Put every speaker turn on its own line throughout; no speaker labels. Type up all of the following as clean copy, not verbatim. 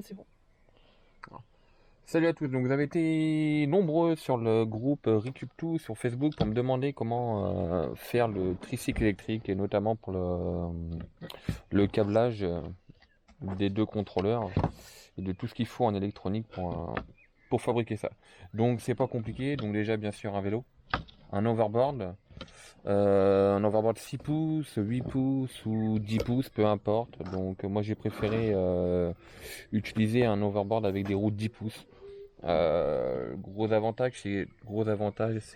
C'est bon.
Salut à tous, donc vous avez été nombreux sur le groupe Recube2 sur Facebook pour me demander comment faire le tricycle électrique et notamment pour le câblage des deux contrôleurs et de tout ce qu'il faut en électronique pour fabriquer ça. Donc c'est pas compliqué, donc déjà bien sûr un overboard 6 pouces, 8 pouces ou 10 pouces, peu importe. Donc moi j'ai préféré utiliser un overboard avec des roues de 10 pouces. Gros avantage, c'est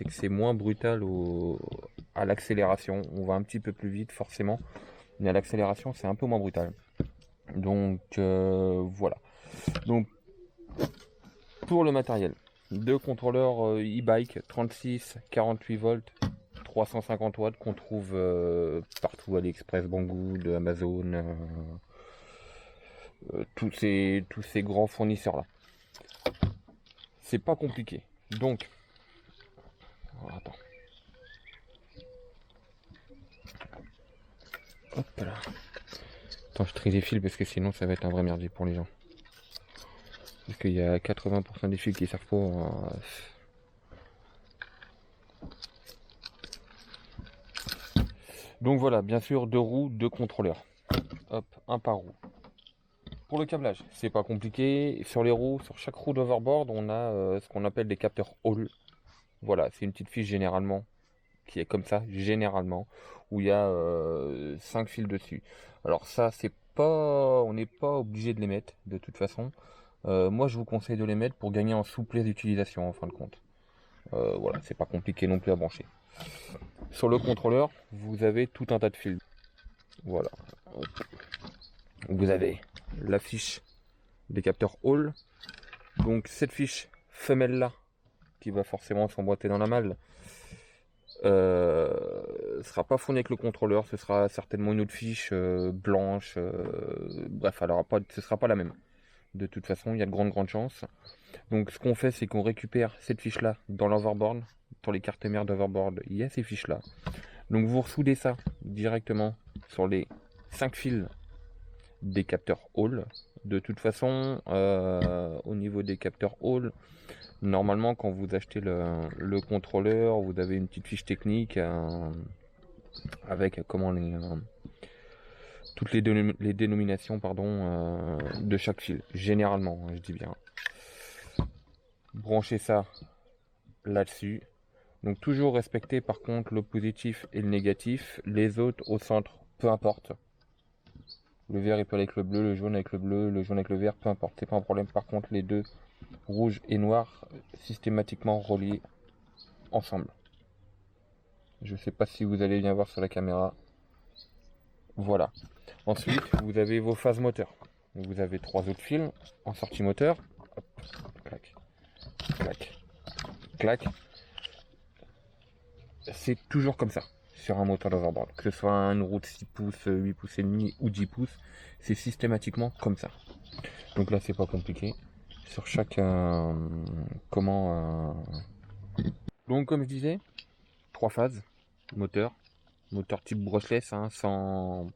que c'est moins brutal à l'accélération. On va un petit peu plus vite forcément, mais à l'accélération, c'est un peu moins brutal. Donc voilà. Donc pour le matériel, deux contrôleurs e-bike 36, 48 volts, 350 watts qu'on trouve partout, AliExpress, Banggood, Amazon, tous ces grands fournisseurs là. C'est pas compliqué. Donc, attends. Hop là. Attends, je trie les fils parce que sinon ça va être un vrai merdier pour les gens. Parce qu'il y a 80% des fils qui servent pas. Donc voilà, bien sûr, deux roues, deux contrôleurs. Hop, un par roue. Pour le câblage, c'est pas compliqué. Sur les roues, sur chaque roue d'overboard, on a ce qu'on appelle des capteurs Hall. Voilà, c'est une petite fiche généralement qui est comme ça, généralement, où il y a 5 fils dessus. Alors ça, on n'est pas obligé de les mettre de toute façon. Moi, je vous conseille de les mettre pour gagner en souplesse d'utilisation en fin de compte. Voilà, c'est pas compliqué non plus à brancher. Sur le contrôleur, vous avez tout un tas de fils. Voilà. Vous avez la fiche des capteurs Hall. Donc cette fiche femelle là, qui va forcément s'emboîter dans la malle, sera pas fournie avec le contrôleur. Ce sera certainement une autre fiche blanche. Bref, ce sera pas la même. De toute façon, il y a de grandes chances. Donc ce qu'on fait, c'est qu'on récupère cette fiche-là dans l'overboard. Pour les cartes mères d'overboard, il y a ces fiches-là. Donc vous ressoudez ça directement sur les 5 fils des capteurs Hall. De toute façon, au niveau des capteurs Hall, normalement quand vous achetez le contrôleur, vous avez une petite fiche technique avec toutes les dénominations de chaque fil. Généralement, je dis bien. Branchez ça là-dessus. Donc toujours respecter par contre le positif et le négatif. Les autres au centre, peu importe. Le vert il peut aller avec le bleu, le jaune avec le bleu, le jaune avec le vert, peu importe. C'est pas un problème. Par contre les deux, rouge et noir, systématiquement reliés ensemble. Je sais pas si vous allez bien voir sur la caméra. Voilà. Ensuite, vous avez vos phases moteurs. Vous avez trois autres fils en sortie moteur. Hop, clac, clac, clac. C'est toujours comme ça sur un moteur d'overboard. Que ce soit une roue de 6 pouces, 8 pouces et demi ou 10 pouces, c'est systématiquement comme ça. Donc là, c'est pas compliqué. Sur chaque Donc comme je disais, trois phases moteur type brushless, hein, sans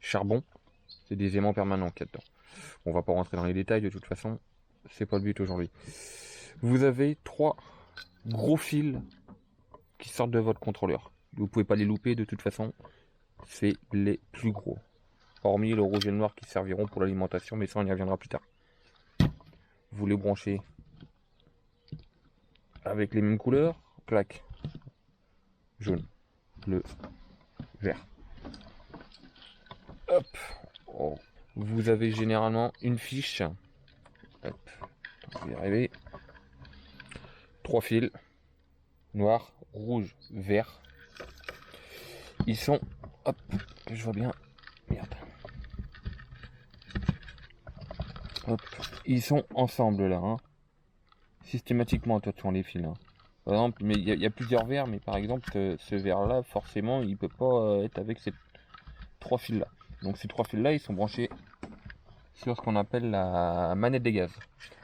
charbon. C'est des aimants permanents qu'il y a dedans. On va pas rentrer dans les détails de toute façon. C'est pas le but aujourd'hui. Vous avez trois gros fils qui sortent de votre contrôleur. Vous pouvez pas les louper de toute façon. C'est les plus gros. Hormis le rouge et le noir qui serviront pour l'alimentation, mais ça on y reviendra plus tard. Vous les branchez avec les mêmes couleurs. Clac. Jaune, bleu, vert. Hop. Oh. Vous avez généralement une fiche. Hop. On va y arriver. Trois fils. Noir, rouge, vert. Ils sont... Hop. Je vois bien. Merde. Hop. Ils sont ensemble là. Hein. Systématiquement, toi, tu les fils. Hein. Par exemple, mais il y a plusieurs verres, mais par exemple, ce verre-là, forcément, il peut pas être avec ces trois fils-là. Donc ces trois fils-là, ils sont branchés sur ce qu'on appelle la manette des gaz.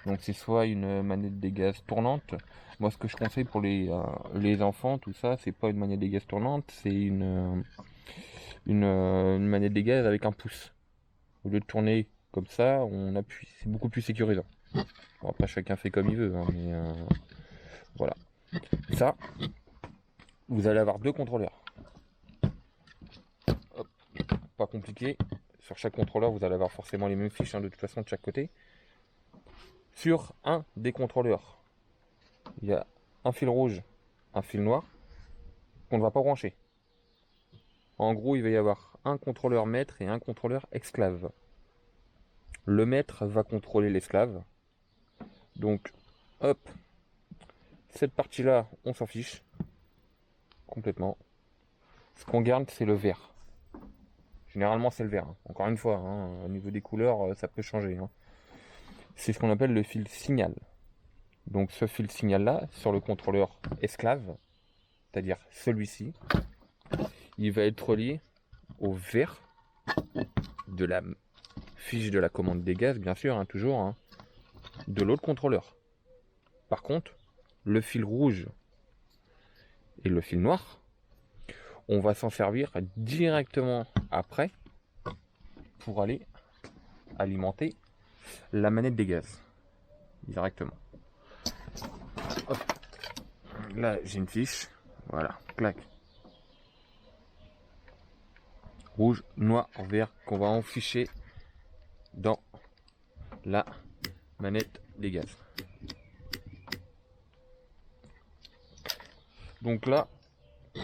Donc c'est soit une manette des gaz tournante. Moi, ce que je conseille pour les enfants, tout ça, c'est pas une manette des gaz tournante, c'est une manette des gaz avec un pouce. Au lieu de tourner Comme ça, on appuie. C'est beaucoup plus sécurisant. Bon, après, chacun fait comme il veut, hein, mais voilà. Ça, vous allez avoir 2 contrôleurs. Hop, pas compliqué. Sur chaque contrôleur, vous allez avoir forcément les mêmes fiches, hein, de toute façon, de chaque côté. Sur un des contrôleurs, il y a un fil rouge, un fil noir, qu'on ne va pas brancher. En gros, il va y avoir un contrôleur maître et un contrôleur esclave. Le maître va contrôler l'esclave. Donc, hop, cette partie-là, on s'en fiche complètement. Ce qu'on garde, c'est le vert. Généralement, c'est le vert. Hein. Encore une fois, hein, au niveau des couleurs, ça peut changer. Hein. C'est ce qu'on appelle le fil signal. Donc, ce fil signal-là, sur le contrôleur esclave, c'est-à-dire celui-ci, il va être relié au vert de la fiche de la commande des gaz, bien sûr, hein, toujours, hein, de l'autre contrôleur. Par contre, le fil rouge et le fil noir, on va s'en servir directement après pour aller alimenter la manette des gaz. Directement. Hop. Là, j'ai une fiche. Voilà, clac. Rouge, noir, vert, qu'on va enficher dans la manette des gaz. Donc là,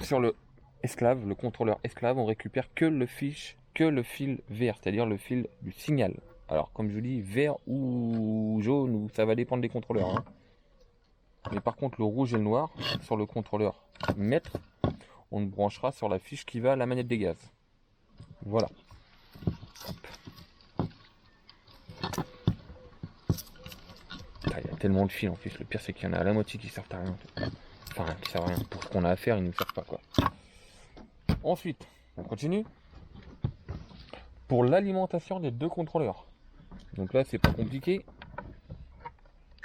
sur le esclave, le contrôleur esclave, on récupère que le fil vert, c'est-à-dire le fil du signal. Alors, comme je vous dis, vert ou jaune, ou ça va dépendre des contrôleurs. Hein. Mais par contre, le rouge et le noir, sur le contrôleur maître, on le branchera sur la fiche qui va à la manette des gaz. Voilà. Ah, il y a tellement de fils en plus. Le pire, c'est qu'il y en a à la moitié qui servent à rien. Enfin, qui servent à rien. Pour ce qu'on a à faire, ils ne nous servent pas, quoi. Ensuite, on continue. Pour l'alimentation des 2 contrôleurs. Donc là, c'est pas compliqué.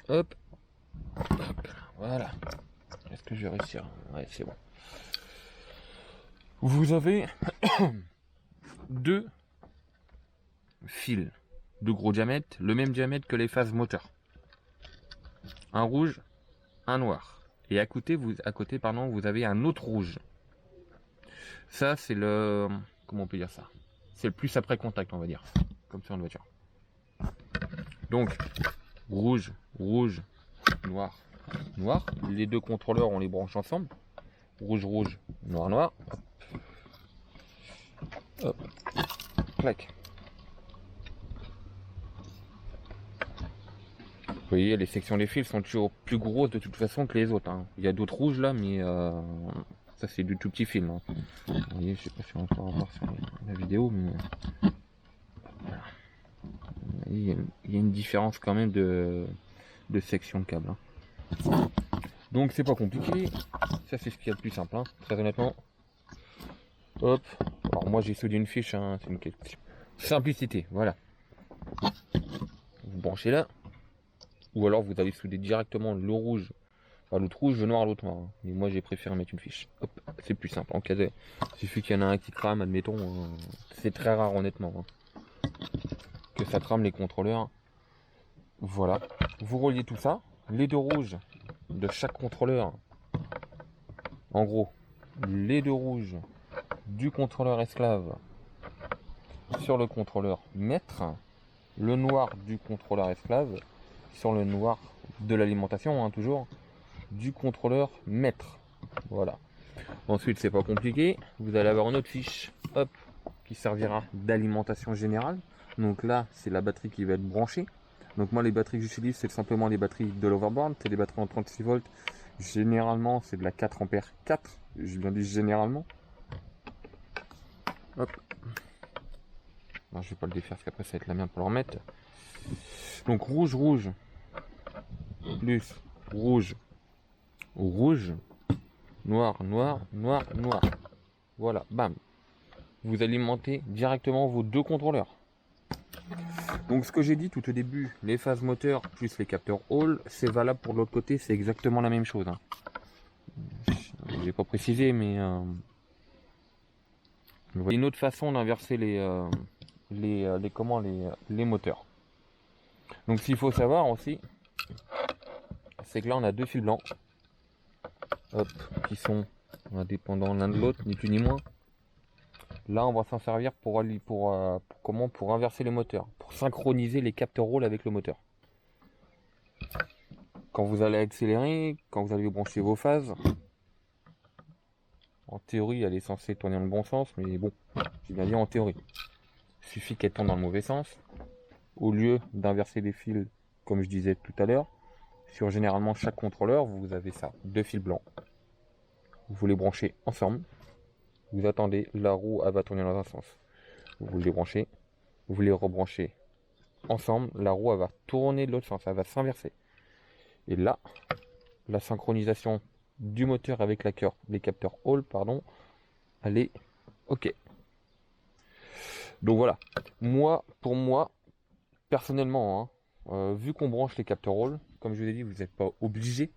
Hop. Hop. Voilà. Est-ce que je vais réussir? Ouais, c'est bon. Vous avez 2 fils de gros diamètre, le même diamètre que les phases moteurs. Un rouge, un noir. Et à côté, vous avez un autre rouge. Ça, c'est le... Comment on peut dire ça? C'est le plus après contact, on va dire. Comme sur une voiture. Donc, rouge, rouge, noir, noir. Les 2 contrôleurs, on les branche ensemble. Rouge, rouge, noir, noir. Hop. Clac. Vous voyez, les sections des fils sont toujours plus grosses de toute façon que les autres. Hein. Il y a d'autres rouges là, mais ça c'est du tout petit film. Hein. Vous voyez, je sais pas si on peut voir sur la vidéo, mais voilà. Il y a une différence quand même de section de câble. Hein. Donc c'est pas compliqué. Ça c'est ce qu'il y a de plus simple, hein, très honnêtement. Hop. Alors moi j'ai soudé une fiche, hein, c'est une question. Simplicité, voilà. Vous branchez là. Ou alors vous allez souder directement le rouge, enfin l'autre rouge, le noir, l'autre noir. Hein. Mais moi j'ai préféré mettre une fiche. Hop, c'est plus simple. En cas de... Il suffit qu'il y en a un qui crame, admettons. C'est très rare honnêtement. Hein, que ça crame les contrôleurs. Voilà. Vous reliez tout ça. Les 2 rouges de chaque contrôleur. En gros, les 2 rouges du contrôleur esclave sur le contrôleur maître. Le noir du contrôleur esclave sur le noir de l'alimentation, hein, toujours, du contrôleur maître. Voilà. Ensuite, c'est pas compliqué. Vous allez avoir une autre fiche, hop, qui servira d'alimentation générale. Donc là, c'est la batterie qui va être branchée. Donc moi, les batteries que j'utilise, c'est simplement les batteries de l'overboard. C'est des batteries en 36 volts. Généralement, c'est de la 4 ampères 4. Je bien dis généralement. Hop. Non, je vais pas le défaire parce qu'après, ça va être la merde pour le remettre. Donc rouge, rouge, plus rouge, rouge, noir, noir, noir, noir. Voilà, bam. Vous alimentez directement vos 2 contrôleurs. Donc ce que j'ai dit tout au début, les phases moteurs plus les capteurs Hall, c'est valable pour l'autre côté, c'est exactement la même chose. Hein. J'ai pas précisé, mais vous voyez une autre façon d'inverser les moteurs. Donc ce qu'il faut savoir aussi, c'est que là on a deux fils blancs, hop, qui sont indépendants l'un de l'autre, ni plus ni moins. Là on va s'en servir pour inverser les moteurs, pour synchroniser les capteurs rôles avec le moteur. Quand vous allez accélérer, quand vous allez brancher vos phases, en théorie elle est censée tourner dans le bon sens, mais bon, j'ai bien dit en théorie. Il suffit qu'elle tourne dans le mauvais sens. Au lieu d'inverser les fils, comme je disais tout à l'heure, sur généralement chaque contrôleur, vous avez ça, deux fils blancs. Vous les branchez ensemble. Vous attendez, la roue elle va tourner dans un sens. Vous les branchez, vous les rebranchez ensemble, la roue elle va tourner de l'autre sens, elle va s'inverser. Et là, la synchronisation du moteur avec les capteurs Hall, pardon, elle est OK. Donc voilà, pour moi, personnellement, vu qu'on branche les capteurs Hall, comme je vous ai dit, vous n'êtes pas obligé.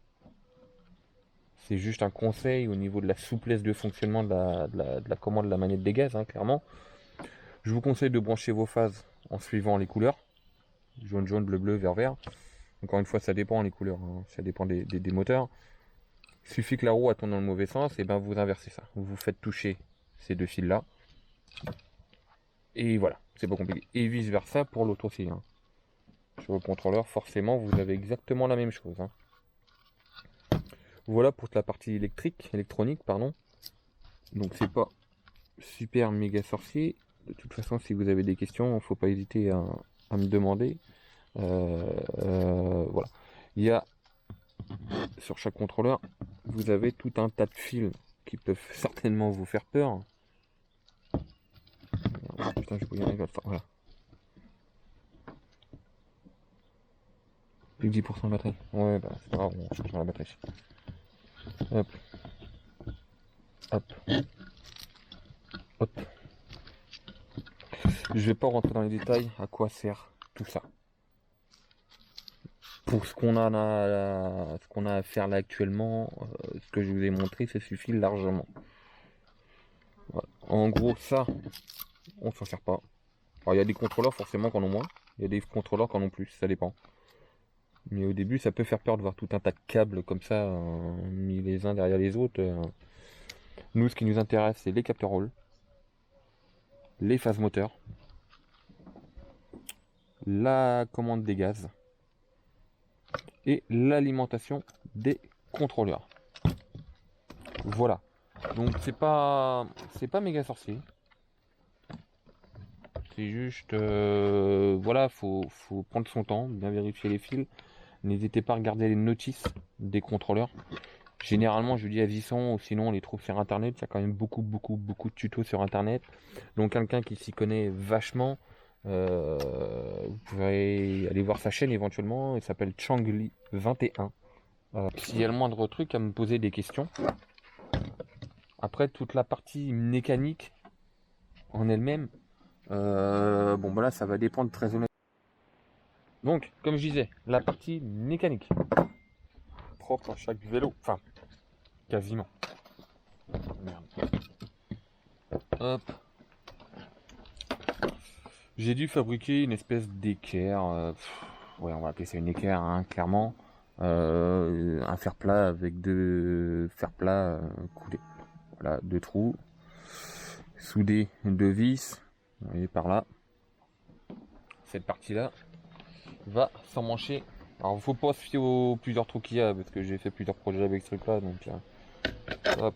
C'est juste un conseil au niveau de la souplesse de fonctionnement de la commande de la manette des gaz, clairement. Je vous conseille de brancher vos phases en suivant les couleurs. Jaune, jaune, bleu, bleu, vert, vert. Encore une fois, ça dépend les couleurs, ça dépend des moteurs. Il suffit que la roue tourne dans le mauvais sens, et ben vous inversez ça. Vous faites toucher ces deux fils là. Et voilà, c'est pas compliqué. Et vice versa pour l'autre aussi. Sur le contrôleur, forcément, vous avez exactement la même chose. Voilà pour la partie électronique, pardon. Donc c'est pas super méga sorcier. De toute façon, si vous avez des questions, il ne faut pas hésiter à me demander. Voilà. Il y a sur chaque contrôleur, vous avez tout un tas de fils qui peuvent certainement vous faire peur. Putain, je peux y arriver à le faire. Voilà. Plus que 10% de batterie. Ouais, bah c'est pas grave, on change la batterie. Hop. Hop. Hop. Je vais pas rentrer dans les détails à quoi sert tout ça. Pour ce qu'on a à faire là actuellement, ce que je vous ai montré, ça suffit largement. Voilà. En gros, ça, on s'en sert pas. Alors, il y a des contrôleurs forcément qui en ont moins, il y a des contrôleurs qui en ont plus, ça dépend. Mais au début, ça peut faire peur de voir tout un tas de câbles comme ça, mis les uns derrière les autres. Nous, ce qui nous intéresse, c'est les capteurs Hall, les phases moteurs, la commande des gaz et l'alimentation des contrôleurs. Voilà. Donc c'est pas méga sorcier. C'est juste voilà, faut prendre son temps, bien vérifier les fils. N'hésitez pas à regarder les notices des contrôleurs. Généralement, je dis à Visson, ou sinon on les trouve sur internet. Il y a quand même beaucoup de tutos sur internet. Donc quelqu'un qui s'y connaît vachement, vous pouvez aller voir sa chaîne éventuellement. Il s'appelle Changli 21. S'il y a le moindre truc à me poser des questions. Après, toute la partie mécanique en elle-même, bon bah là ça va dépendre très honnêtement. Donc, comme je disais, la partie mécanique, propre à chaque vélo, enfin, quasiment. Merde. Hop. J'ai dû fabriquer une espèce d'équerre, ouais on va appeler ça une équerre, clairement. Un fer plat avec deux fers plats coulés. Voilà, deux trous. Soudé deux vis, vous voyez par là. Cette partie-là va s'emmancher. Alors, faut pas se fier aux plusieurs trous qu'il y a, parce que j'ai fait plusieurs projets avec ce truc-là, donc hop.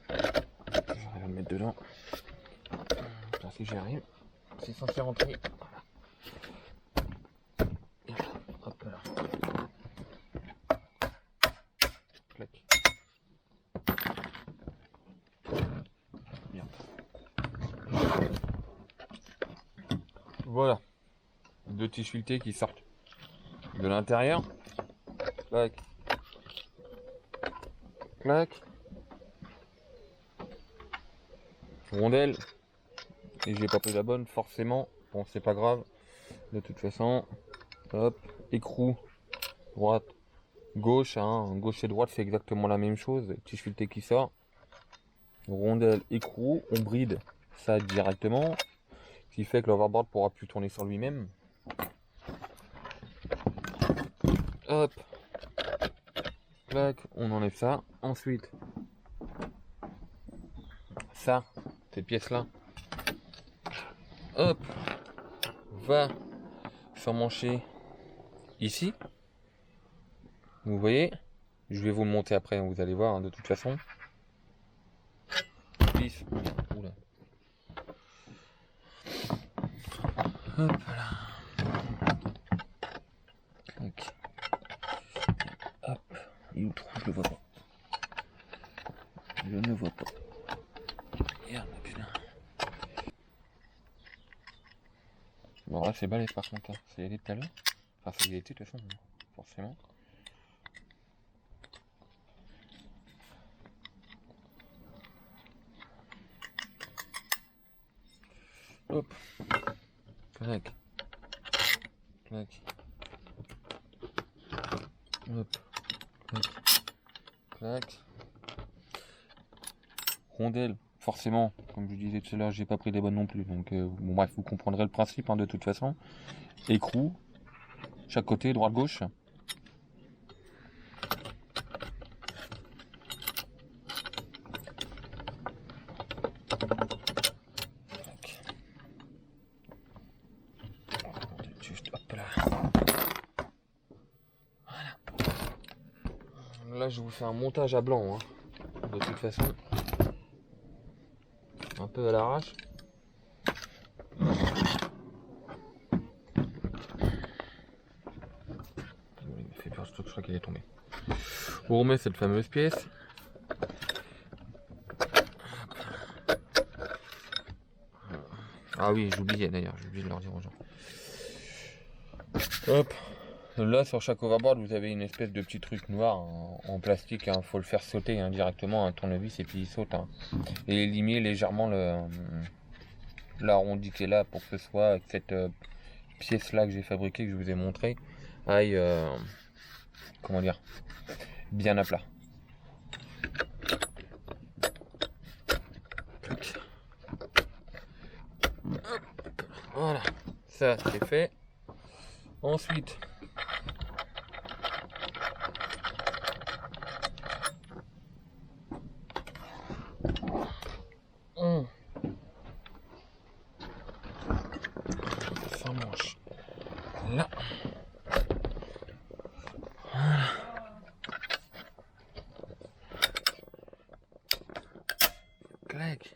Je vais le mettre dedans. Putain, si j'y arrive, c'est censé rentrer. Voilà. Hop là. Clac. Merde. Voilà. Deux tiges filetées qui sortent de l'intérieur. Clac. Clac. Rondelle. Et j'ai pas pris la bonne, forcément. Bon, c'est pas grave. De toute façon. Hop. Écrou. Droite. Gauche. Gauche et droite, c'est exactement la même chose. Tige filetée qui sort. Rondelle, écrou. On bride ça directement. Ce qui fait que l'overboard pourra plus tourner sur lui-même. Hop, clac, on enlève ça. Ensuite, ça, cette pièce-là, hop, va s'emmancher ici. Vous voyez, je vais vous le monter après, vous allez voir, hein, de toute façon. Pisse. Oula. Hop là. Ok. Hop. Il est où le trou? Je le vois pas. Je ne vois pas. Merde, putain. Bon, là, c'est balèze par contre. Hein. C'est allé tout à l'heure. Enfin, ça y a été de toute façon, forcément. Hop. Clac. Clac. Hop. Clac. Clac. Rondelle. Forcément, comme je disais tout à l'heure, j'ai pas pris des bonnes non plus. Donc, bon, bref, vous comprendrez le principe hein, de toute façon. Écrou. Chaque côté, droite-gauche. Hop là. Voilà. Là, je vous fais un montage à blanc. Hein. De toute façon. Un peu à l'arrache. Il me fait peur ce truc, je crois qu'il est tombé. On remet cette fameuse pièce. Ah oui, j'oubliais d'ailleurs, j'ai oublié de leur dire aux gens. Hop. Là, sur chaque overboard, vous avez une espèce de petit truc noir en plastique. Hein. Faut le faire sauter hein, directement, un tournevis, et puis il saute. Hein. Et éliminer légèrement l'arrondi qui est là pour que ce soit avec cette pièce là que j'ai fabriquée, que je vous ai montré, aille, comment dire, bien à plat. Voilà, ça c'est fait. Ensuite, on s'emmanche là. Voilà. Clac.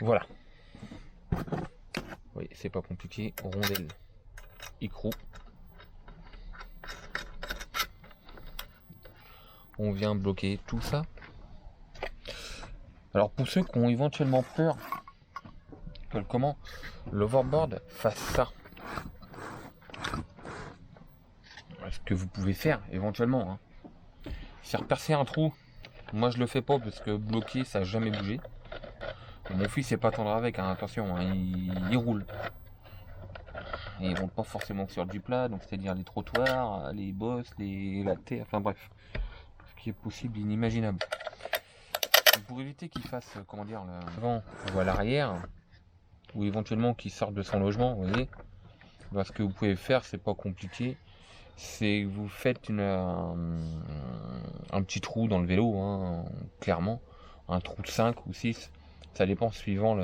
Voilà. Oui, c'est pas compliqué. Rondelle, écrou. On vient bloquer tout ça. Alors pour ceux qui ont éventuellement peur que comment l'overboard fasse ça, ce que vous pouvez faire éventuellement, hein, c'est repercer un trou. Moi je le fais pas parce que bloqué ça n'a jamais bougé. Mon fils c'est pas tendre avec, hein, attention, hein, il roule. Et il roule pas forcément sur du plat, donc c'est-à-dire les trottoirs, les bosses, la terre, enfin bref, tout ce qui est possible, inimaginable. Pour éviter qu'il fasse, comment dire, l'avant ou à l'arrière, ou éventuellement qu'il sorte de son logement, vous voyez, ben, ce que vous pouvez faire, c'est pas compliqué, c'est que vous faites un petit trou dans le vélo, hein, clairement, un trou de 5 ou 6, ça dépend suivant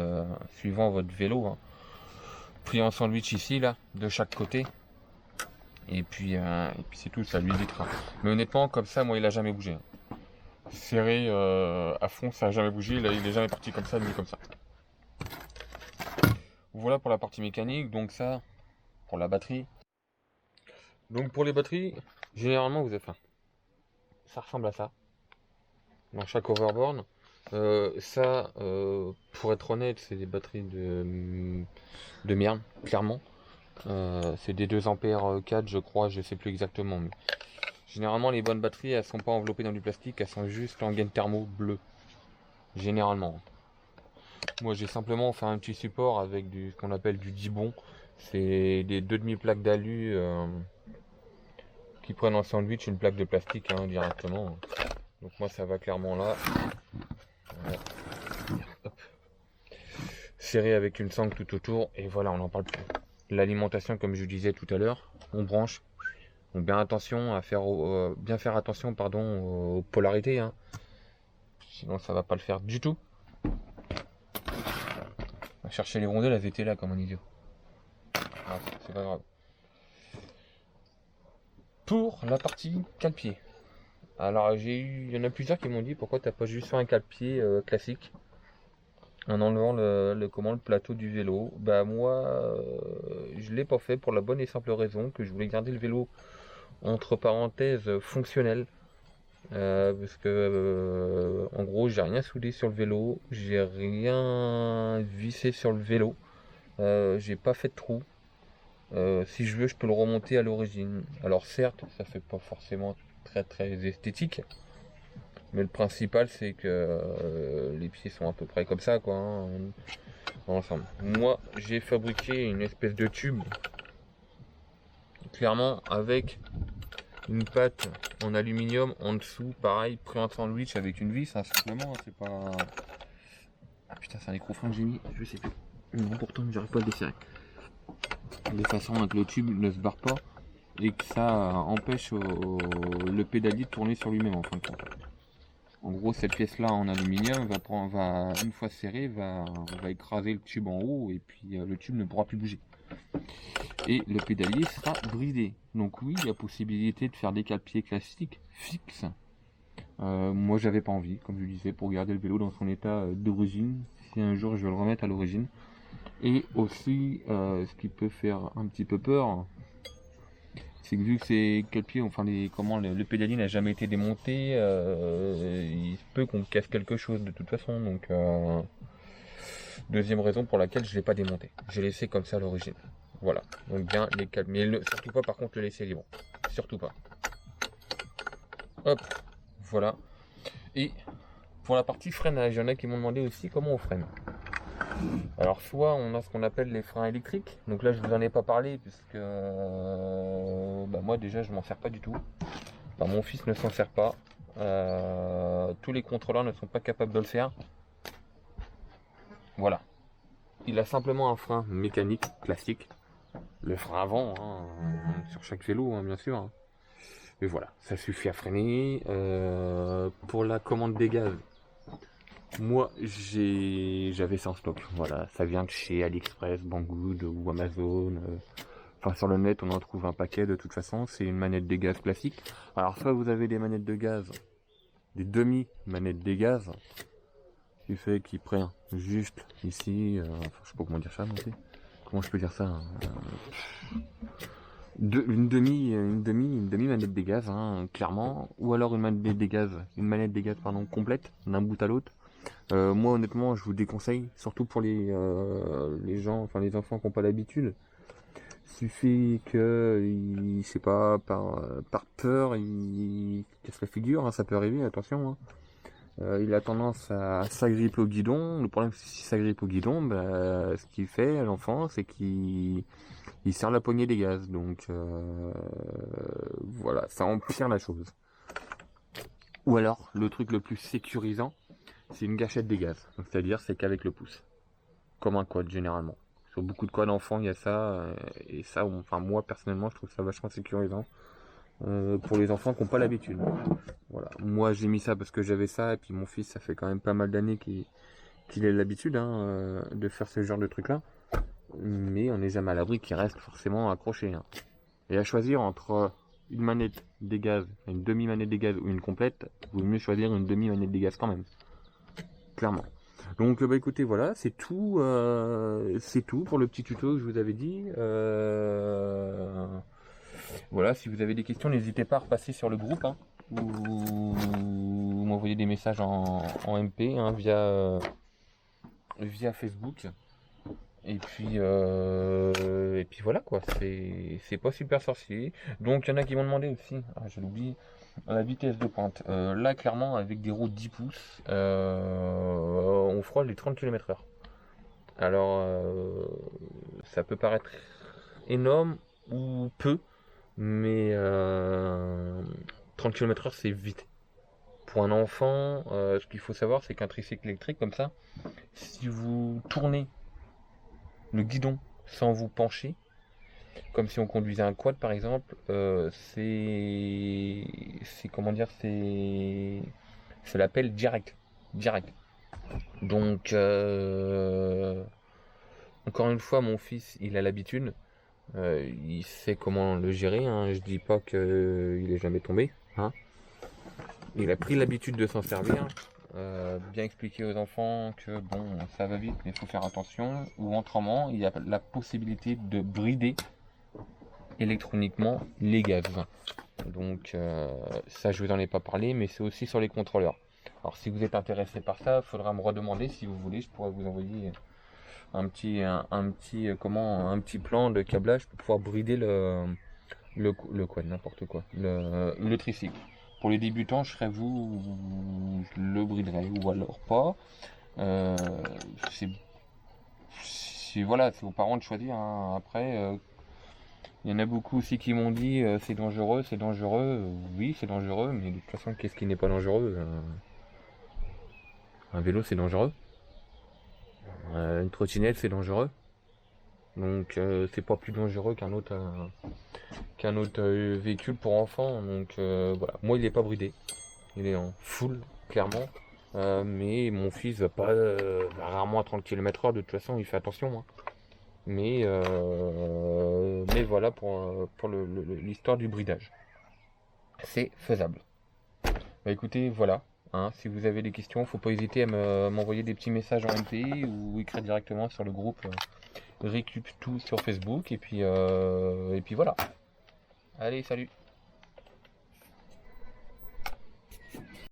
votre vélo. Hein. Pris un sandwich ici, là, de chaque côté, et puis c'est tout, ça lui évitera. Mais honnêtement, comme ça, moi, il a jamais bougé. Hein. Serré à fond, ça n'a jamais bougé, là, il est jamais parti comme ça, ni comme ça. Voilà pour la partie mécanique, donc ça, pour la batterie. Donc pour les batteries, généralement vous avez faim. Ça ressemble à ça. Dans chaque overboard. Ça, pour être honnête, c'est des batteries de merde, clairement. C'est des 2 ampères 4 je crois, je sais plus exactement. Mais généralement les bonnes batteries, elles sont pas enveloppées dans du plastique, elles sont juste en gaine thermo bleu. Généralement. Moi j'ai simplement fait un petit support avec ce qu'on appelle du dibon. C'est des 2,5 plaques d'alu qui prennent en sandwich une plaque de plastique hein, directement. Donc moi ça va clairement là. Voilà. Hop. Serré avec une sangle tout autour et voilà, on n'en parle plus. L'alimentation, comme je vous disais tout à l'heure, on branche. Donc bien attention à faire, bien faire attention pardon, aux polarités. Hein. Sinon ça va pas le faire du tout. On va chercher les rondelles, elles étaient là comme un idiot. Ah, c'est pas grave. Pour la partie cale-pied. Alors il y en a plusieurs qui m'ont dit pourquoi t'as pas juste fait un cale-pied classique en enlevant le plateau du vélo. Bah moi je l'ai pas fait pour la bonne et simple raison que je voulais garder le vélo entre parenthèses fonctionnel. Parce que en gros j'ai rien soudé sur le vélo, j'ai rien vissé sur le vélo, j'ai pas fait de trou. Si je veux je peux le remonter à l'origine. Alors certes ça fait pas forcément très très esthétique, mais le principal c'est que les pieds sont à peu près comme ça quoi hein, ensemble. Moi j'ai fabriqué une espèce de tube clairement avec une pâte en aluminium en dessous, pareil, pris en sandwich avec une vis, hein, simplement, c'est pas... Ah putain, c'est un écrofrein que j'ai mis, je sais plus. Non, pourtant, j'arrive pas à le desserrer. De façon à que le tube ne se barre pas et que ça empêche le pédalier de tourner sur lui-même en fin de compte. En gros, cette pièce-là en aluminium une fois serrée, va écraser le tube en haut et puis le tube ne pourra plus bouger. Et le pédalier sera bridé. Donc oui, il y a possibilité de faire des cale-pieds classiques fixes. Moi j'avais pas envie, comme je le disais, pour garder le vélo dans son état d'origine, si un jour je veux le remettre à l'origine. Et aussi, ce qui peut faire un petit peu peur, c'est que vu que c'est cale-pied, enfin le pédalier n'a jamais été démonté, il se peut qu'on casse quelque chose de toute façon. Donc deuxième raison pour laquelle je l'ai pas démonté. J'ai laissé comme ça à l'origine. Voilà, donc bien les câbles, mais surtout pas par contre le laisser libre, surtout pas. Hop, voilà. Et pour la partie freinage, il y en a qui m'ont demandé aussi comment on freine. Alors soit on a ce qu'on appelle les freins électriques, donc là je vous en ai pas parlé puisque moi déjà je m'en sers pas du tout. Enfin, mon fils ne s'en sert pas. Tous les contrôleurs ne sont pas capables de le faire. Voilà. Il a simplement un frein mécanique classique. Le frein avant, hein, sur chaque vélo, hein, bien sûr. Hein. Et voilà, ça suffit à freiner. Pour la commande des gaz, moi j'avais ça en stock. Voilà, ça vient de chez AliExpress, Banggood ou Amazon. Enfin, sur le net, on en trouve un paquet de toute façon. C'est une manette des gaz classique. Alors, soit vous avez des manettes de gaz, des demi-manettes des gaz, qui fait qu'ils prennent juste ici. Je sais pas comment dire ça, non plus. Comment je peux dire ça hein, une demi manette des gaz, hein, clairement, ou alors une manette des gaz pardon complète d'un bout à l'autre. Moi honnêtement, je vous déconseille, surtout pour les gens, enfin les enfants qui n'ont pas l'habitude. Suffit que, je sais pas, par peur, il casse la figure, hein, ça peut arriver, attention. Hein. Il a tendance à s'agripper au guidon. Le problème, c'est qu'il s'agrippe au guidon, ce qu'il fait à l'enfant, c'est qu'il serre la poignée des gaz. Donc voilà, ça empire la chose. Ou alors, le truc le plus sécurisant, c'est une gâchette des gaz. C'est-à-dire, c'est qu'avec le pouce. Comme un quad, généralement. Sur beaucoup de quads enfants, il y a ça. Et ça, enfin moi, personnellement, je trouve ça vachement sécurisant. Pour les enfants qui n'ont pas l'habitude. Voilà. Moi j'ai mis ça parce que j'avais ça et puis mon fils ça fait quand même pas mal d'années qu'il a l'habitude hein, de faire ce genre de truc là. Mais on n'est jamais à l'abri qu'il reste forcément accroché. Hein. Et à choisir entre une manette des gaz, une demi-manette des gaz ou une complète, il vaut mieux choisir une demi-manette des gaz quand même. Clairement. Donc écoutez voilà, c'est tout pour le petit tuto que je vous avais dit. Voilà, si vous avez des questions, n'hésitez pas à repasser sur le groupe hein, ou m'envoyer des messages en MP hein, via Facebook. Et puis voilà quoi, c'est pas super sorcier. Donc il y en a qui m'ont demandé aussi, je l'oublie, la vitesse de pointe. Là clairement avec des roues de 10 pouces, on frôle les 30 km/h. Alors, ça peut paraître énorme ou peu, mais 30 km/h c'est vite. Pour un enfant, ce qu'il faut savoir, c'est qu'un tricycle électrique comme ça, si vous tournez le guidon sans vous pencher, comme si on conduisait un quad par exemple, c'est comment dire, c'est l'appel direct, direct. Donc encore une fois, mon fils, il a l'habitude, il sait comment le gérer. Hein. Je dis pas qu'il est jamais tombé. Hein. Il a pris l'habitude de s'en servir. Bien expliquer aux enfants que bon, ça va vite, mais il faut faire attention. Ou autrement, il y a la possibilité de brider électroniquement les gaz. Donc ça, je vous en ai pas parlé, mais c'est aussi sur les contrôleurs. Alors si vous êtes intéressé par ça, il faudra me redemander si vous voulez. Je pourrais vous envoyer un petit plan de câblage pour pouvoir brider le quoi, n'importe quoi, le tricycle. Pour les débutants, je serais vous, je le briderai ou alors pas. Euh, c'est voilà, c'est aux parents de choisir. Hein. Après, il y en a beaucoup aussi qui m'ont dit c'est dangereux, c'est dangereux. Oui, c'est dangereux, mais de toute façon, qu'est-ce qui n'est pas dangereux? Un vélo, c'est dangereux. Une trottinette, c'est dangereux. Donc, c'est pas plus dangereux qu'un autre véhicule pour enfants. Donc, voilà. Moi, il est pas bridé. Il est en full, clairement. Mais mon fils va pas va rarement à 30 km/h. De toute façon, il fait attention. Hein. Mais voilà pour l'histoire du bridage. C'est faisable. Bah écoutez, voilà. Hein, si vous avez des questions, faut pas hésiter à m'envoyer des petits messages en MP ou écrire directement sur le groupe Récup tout sur Facebook. Et puis voilà. Allez, salut.